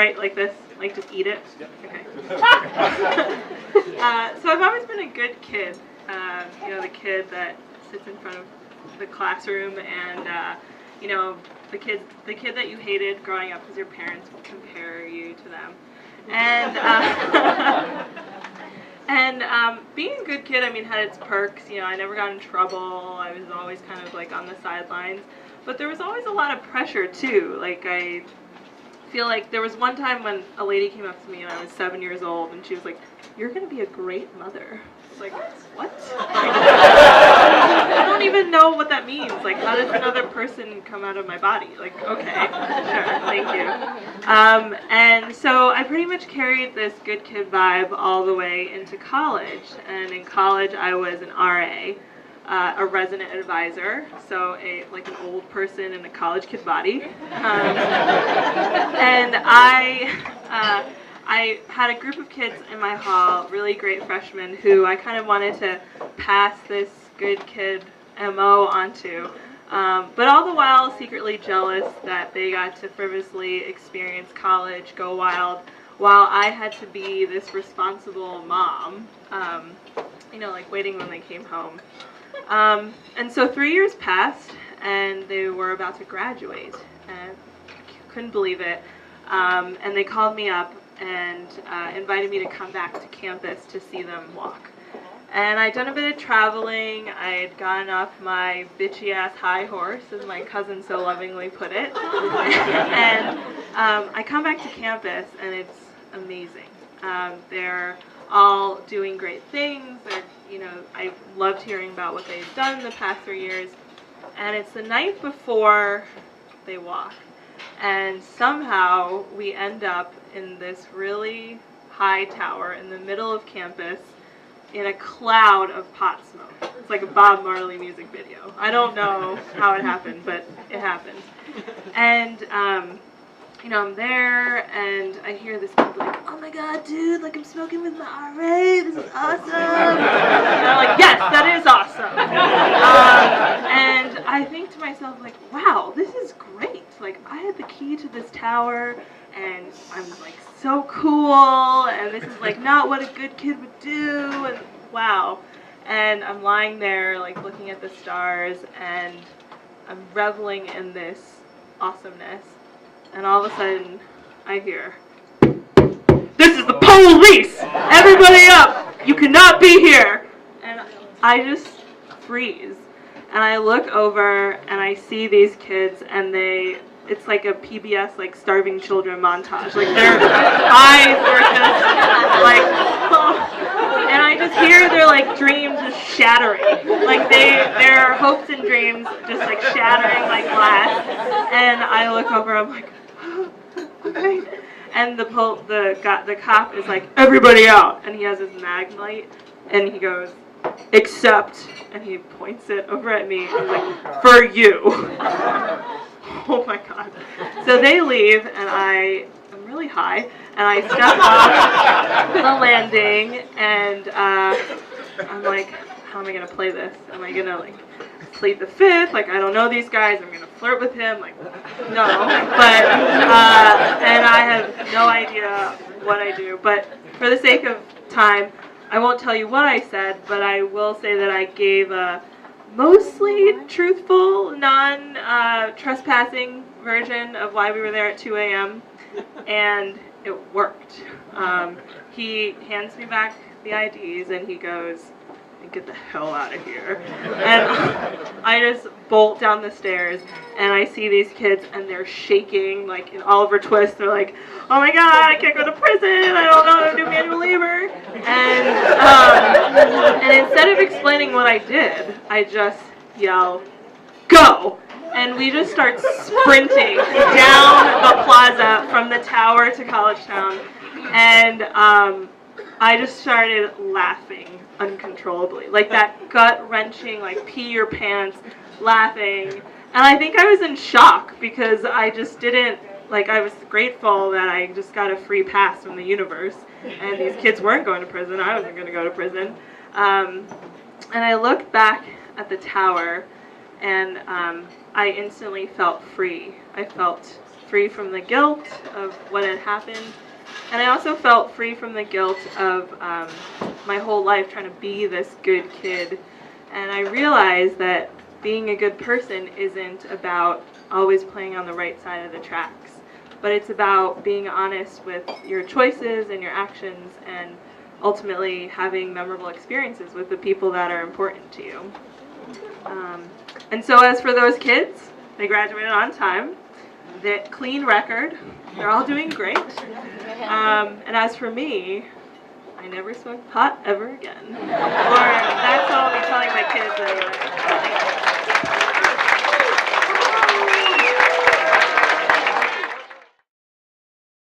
right? Like this? Like just eat it? Okay. So I've always been a good kid. You know, the kid that sits in front of the classroom and, you know, the kid that you hated growing up because your parents would compare you to them. And, being a good kid, I mean, had its perks. You know, I never got in trouble. I was always kind of like on the sidelines. But there was always a lot of pressure too. Like, I feel like there was one time when a lady came up to me and I was 7 years old and she was like, "You're going to be a great mother." I was like, what? I don't even know what that means. Like, how does another person come out of my body? Like, okay, sure, thank you. And so I pretty much carried this good kid vibe all the way into college. And in college, I was an RA, a resident advisor, so like an old person in a college kid body. And I had a group of kids in my hall, really great freshmen, who I kind of wanted to pass this good kid MO onto, but all the while secretly jealous that they got to frivolously experience college, go wild, while I had to be this responsible mom, you know, like waiting when they came home. And so 3 years passed, and they were about to graduate, and I couldn't believe it, and they called me up and invited me to come back to campus to see them walk. And I'd done a bit of traveling. I had gotten off my bitchy-ass high horse, as my cousin so lovingly put it. And I come back to campus, and it's amazing. They're all doing great things. They're, you know, I loved hearing about what they've done in the past 3 years. And it's the night before they walk. And somehow we end up in this really high tower in the middle of campus in a cloud of pot smoke. It's like a Bob Marley music video. I don't know how it happened, but it happened. And, you know, I'm there, and I hear this kid like, "Oh my god, dude, like I'm smoking with my RA, this is awesome." And I'm like, yes, that is awesome. And I think to myself, like, wow, this is great. Like, I had the key to this tower, and I'm like so cool, and this is like not what a good kid would do, and wow. And I'm lying there like looking at the stars, and I'm reveling in this awesomeness, and all of a sudden I hear, "This is the police! Everybody up! You cannot be here!" And I just freeze, and I look over and I see these kids, and it's like a PBS, like, starving children montage. Like, their eyes were just, like, oh. And I just hear their, like, dreams just shattering. Like, their hopes and dreams just, like, shattering like glass. And I look over, I'm like, oh, okay. And the cop is like, "Everybody out!" And he has his mag light, and he goes, "Except," and he points it over at me, and he's like, "For you." Oh my god. So they leave, and I'm really high, and I step off the landing, and I'm like, how am I going to play this? Am I going to, like, plead the fifth? Like, I don't know these guys. I'm going to flirt with him. Like, no. But, and I have no idea what I do. But for the sake of time, I won't tell you what I said, but I will say that I gave a mostly truthful, non-trespassing version of why we were there at 2 a.m. and it worked. He hands me back the IDs and he goes, "Get the hell out of here." And I just bolt down the stairs, and I see these kids, and they're shaking like in Oliver Twist. They're like, "Oh my god, I can't go to prison, I don't know how to do manual labor." And instead of explaining what I did, I just yell, "Go!" And we just start sprinting down the plaza from the tower to College Town, and I just started laughing uncontrollably, like that gut-wrenching, like pee your pants laughing. And I think I was in shock because I just didn't, like, I was grateful that I just got a free pass from the universe, and these kids weren't going to prison. I wasn't going to go to prison. And I looked back at the tower, and I instantly felt free. I felt free from the guilt of what had happened. And I also felt free from the guilt of my whole life trying to be this good kid. And I realized that being a good person isn't about always playing on the right side of the tracks, but it's about being honest with your choices and your actions and ultimately having memorable experiences with the people that are important to you. And so as for those kids, they graduated on time. That clean record. They're all doing great. And as for me, I never smoked pot ever again. Or that's all I'll be telling my kids anyway.